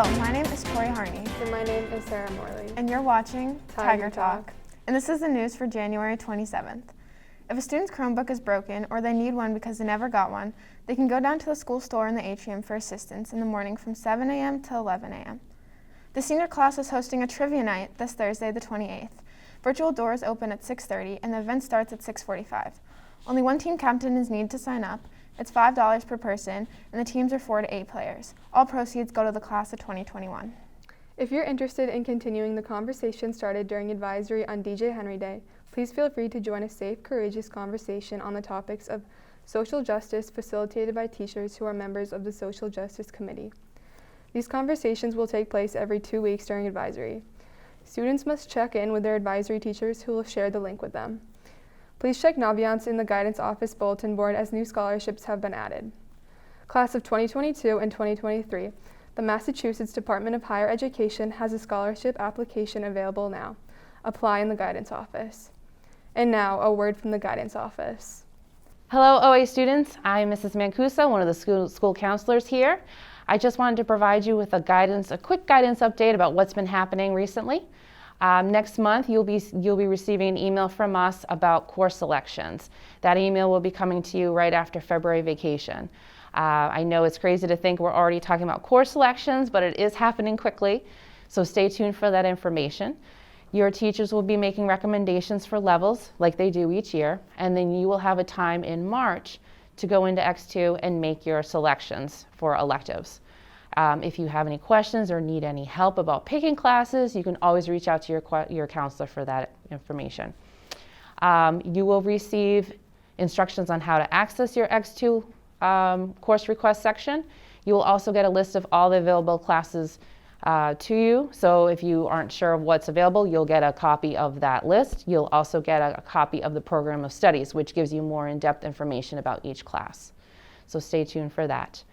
Hello, my name is Tori Harney. And my name is Sarah Morley. And you're watching Tiger Talk. And this is the news for January 27th. If a student's Chromebook is broken or they need one because they never got one, they can go down to the school store in the atrium for assistance in the morning from 7 a.m. to 11 a.m. The senior class is hosting a trivia night this Thursday, the 28th. Virtual doors open at 6:30 and the event starts at 6:45. Only one team captain is needed to sign up. It's $5 per person, and the teams are 4 to 8 players. All proceeds go to the class of 2021. If you're interested in continuing the conversation started during advisory on DJ Henry Day, please feel free to join a safe, courageous conversation on the topics of social justice facilitated by teachers who are members of the Social Justice Committee. These conversations will take place every 2 weeks during advisory. Students must check in with their advisory teachers who will share the link with them. Please check Naviance in the Guidance Office Bulletin Board as new scholarships have been added. Class of 2022 and 2023, the Massachusetts Department of Higher Education has a scholarship application available now. Apply in the Guidance Office. And now, a word from the Guidance Office. Hello, OA students. I'm Mrs. Mancuso, one of the school counselors here. I just wanted to provide you with a quick guidance update about what's been happening recently. Next month, you'll be receiving an email from us about course selections. That email will be coming to you right after February vacation. I know it's crazy to think we're already talking about course selections, but it is happening quickly, so stay tuned for that information. Your teachers will be making recommendations for levels like they do each year, and then you will have a time in March to go into X2 and make your selections for electives. If you have any questions or need any help about picking classes, you can always reach out to your counselor for that information. You will receive instructions on how to access your X2 course request section. You will also get a list of all the available classes to you. So if you aren't sure of what's available, you'll get a copy of that list. You'll also get a copy of the program of studies, which gives you more in-depth information about each class. So stay tuned for that.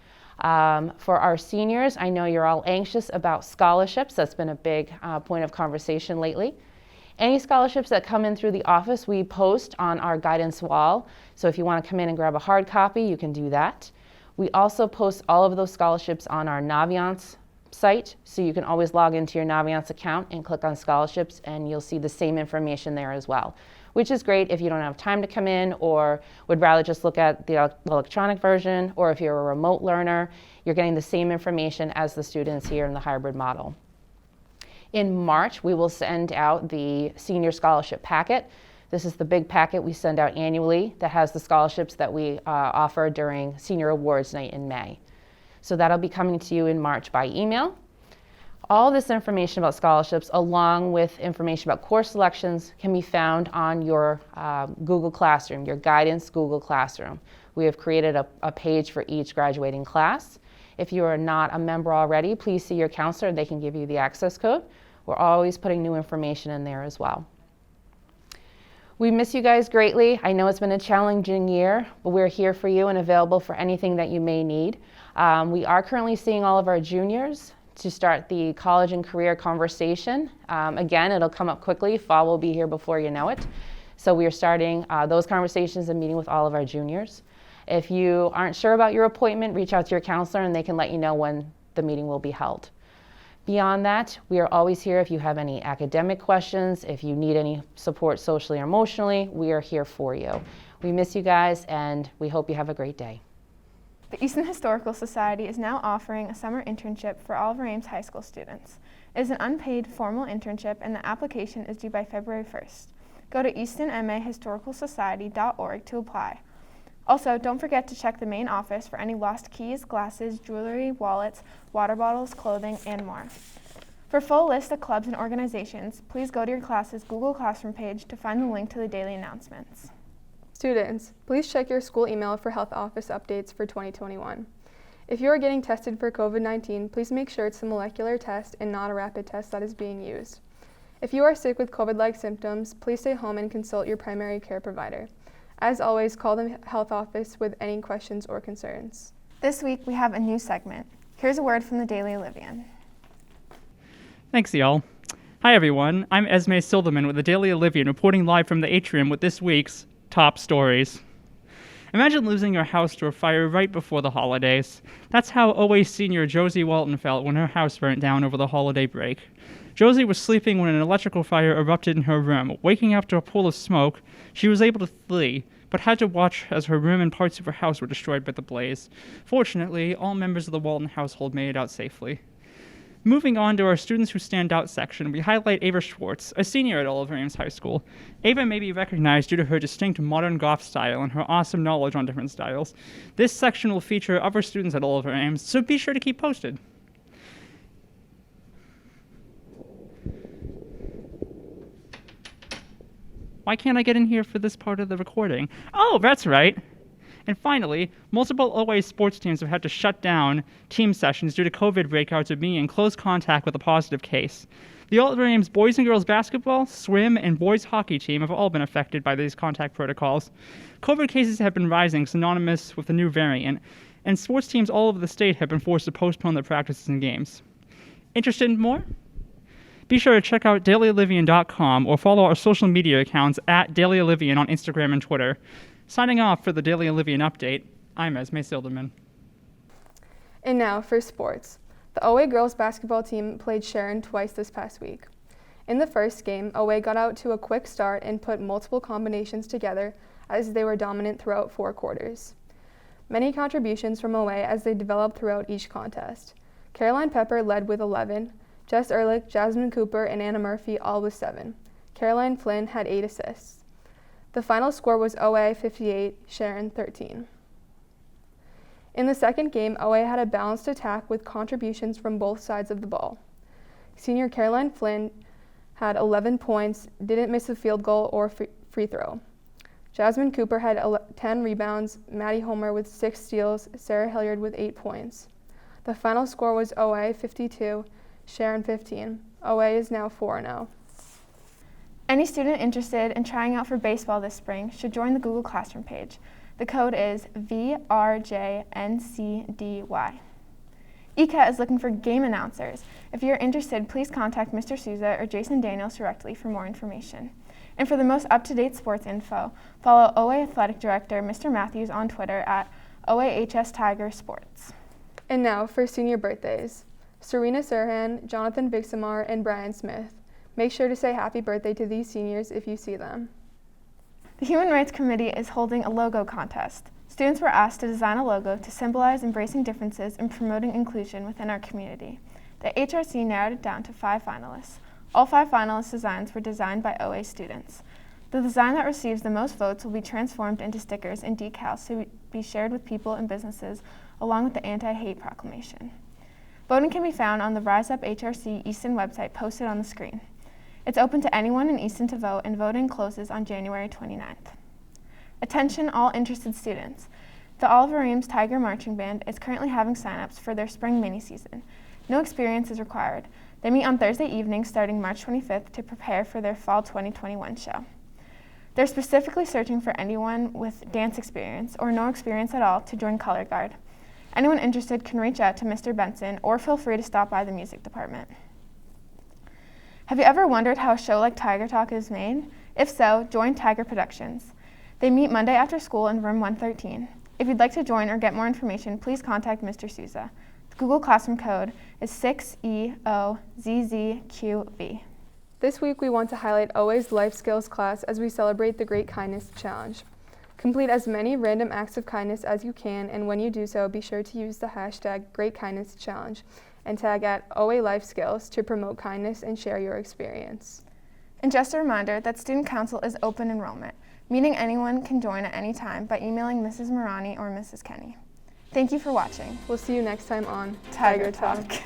For our seniors, I know you're all anxious about scholarships. That's been a big point of conversation lately. Any scholarships that come in through the office, we post on our guidance wall. So if you want to come in and grab a hard copy, you can do that. We also post all of those scholarships on our Naviance site, so you can always log into your Naviance account and click on scholarships, and you'll see the same information there as well, which is great if you don't have time to come in or would rather just look at the electronic version, or if you're a remote learner, you're getting the same information as the students here in the hybrid model. In March, we will send out the senior scholarship packet. This is the big packet we send out annually that has the scholarships that we offer during Senior Awards Night in May. So that'll be coming to you in March by email. All this information about scholarships, along with information about course selections, can be found on your Google Classroom, your guidance Google Classroom. We have created a page for each graduating class. If you are not a member already, please see your counselor. They can give you the access code. We're always putting new information in there as well. We miss you guys greatly. I know it's been a challenging year, but we're here for you and available for anything that you may need. We are currently seeing all of our juniors to start the college and career conversation. Again, it'll come up quickly. Fall will be here before you know it. So we are starting those conversations and meeting with all of our juniors. If you aren't sure about your appointment, reach out to your counselor and they can let you know when the meeting will be held. Beyond that, we are always here if you have any academic questions, if you need any support socially or emotionally, we are here for you. We miss you guys and we hope you have a great day. The Easton Historical Society is now offering a summer internship for Oliver Ames High School students. It is an unpaid formal internship and the application is due by February 1st. Go to eastonmahistoricalsociety.org to apply. Also, don't forget to check the main office for any lost keys, glasses, jewelry, wallets, water bottles, clothing, and more. For a full list of clubs and organizations, please go to your class's Google Classroom page to find the link to the daily announcements. Students, please check your school email for health office updates for 2021. If you are getting tested for COVID-19, please make sure it's a molecular test and not a rapid test that is being used. If you are sick with COVID-like symptoms, please stay home and consult your primary care provider. As always, call the health office with any questions or concerns. This week we have a new segment. Here's a word from the Daily Olivian. Thanks, y'all. Hi, everyone. I'm Esme Silverman with the Daily Olivian reporting live from the atrium with this week's top stories. Imagine losing your house to a fire right before the holidays. That's how OA senior Josie Walton felt when her house burnt down over the holiday break. Josie was sleeping when an electrical fire erupted in her room. Waking up to a pool of smoke, she was able to flee, but had to watch as her room and parts of her house were destroyed by the blaze. Fortunately, all members of the Walton household made it out safely. Moving on to our Students Who Stand Out section, we highlight Ava Schwartz, a senior at Oliver Ames High School. Ava may be recognized due to her distinct modern goth style and her awesome knowledge on different styles. This section will feature other students at Oliver Ames, so be sure to keep posted. Why can't I get in here for this part of the recording? Oh, that's right. And finally, multiple OA sports teams have had to shut down team sessions due to COVID breakouts of being in close contact with a positive case. The Oliver Ames boys and girls basketball, swim, and boys hockey team have all been affected by these contact protocols. COVID cases have been rising, synonymous with the new variant, and sports teams all over the state have been forced to postpone their practices and games. Interested in more? Be sure to check out dailyolivian.com or follow our social media accounts at dailyolivian on Instagram and Twitter. Signing off for the Daily Olivian Update, I'm Esme Silderman. And now for sports. The OA girls basketball team played Sharon twice this past week. In the first game, OA got out to a quick start and put multiple combinations together as they were dominant throughout 4 quarters. Many contributions from OA as they developed throughout each contest. Caroline Pepper led with 11, Jess Ehrlich, Jasmine Cooper, and Anna Murphy all with 7. Caroline Flynn had 8 assists. The final score was OA 58, Sharon 13. In the second game, OA had a balanced attack with contributions from both sides of the ball. Senior Caroline Flynn had 11 points, didn't miss a field goal or free throw. Jasmine Cooper had 10 rebounds, Maddie Homer with 6 steals, Sarah Hilliard with 8 points. The final score was OA 52, Sharon 15. OA is now 4-0. Any student interested in trying out for baseball this spring should join the Google Classroom page. The code is VRJNCDY. ECAT is looking for game announcers. If you're interested, please contact Mr. Souza or Jason Daniels directly for more information. And for the most up-to-date sports info, follow OA Athletic Director Mr. Matthews on Twitter at OAHS Tiger Sports. And now for senior birthdays. Serena Sirhan, Jonathan Vixamar, and Brian Smith. Make sure to say happy birthday to these seniors if you see them. The Human Rights Committee is holding a logo contest. Students were asked to design a logo to symbolize embracing differences and promoting inclusion within our community. The HRC narrowed it down to 5 finalists. All 5 finalists' designs were designed by OA students. The design that receives the most votes will be transformed into stickers and decals to be shared with people and businesses along with the anti-hate proclamation. Voting can be found on the Rise Up HRC Easton website posted on the screen. It's open to anyone in Easton to vote, and voting closes on January 29th. Attention all interested students. The Oliver Ames Tiger Marching Band is currently having sign-ups for their spring mini-season. No experience is required. They meet on Thursday evenings starting March 25th to prepare for their fall 2021 show. They're specifically searching for anyone with dance experience or no experience at all to join Color Guard. Anyone interested can reach out to Mr. Benson or feel free to stop by the music department. Have you ever wondered how a show like Tiger Talk is made? If so, join Tiger Productions. They meet Monday after school in room 113. If you'd like to join or get more information, please contact Mr. Souza. The Google Classroom code is 6EOZZQV. This week we want to highlight OA's Life Skills class as we celebrate the Great Kindness Challenge. Complete as many random acts of kindness as you can, and when you do so, be sure to use the hashtag #GreatKindnessChallenge and tag at OA Life Skills to promote kindness and share your experience. And just a reminder that Student Council is open enrollment, meaning anyone can join at any time by emailing Mrs. Marani or Mrs. Kenny. Thank you for watching. We'll see you next time on Tiger Talk.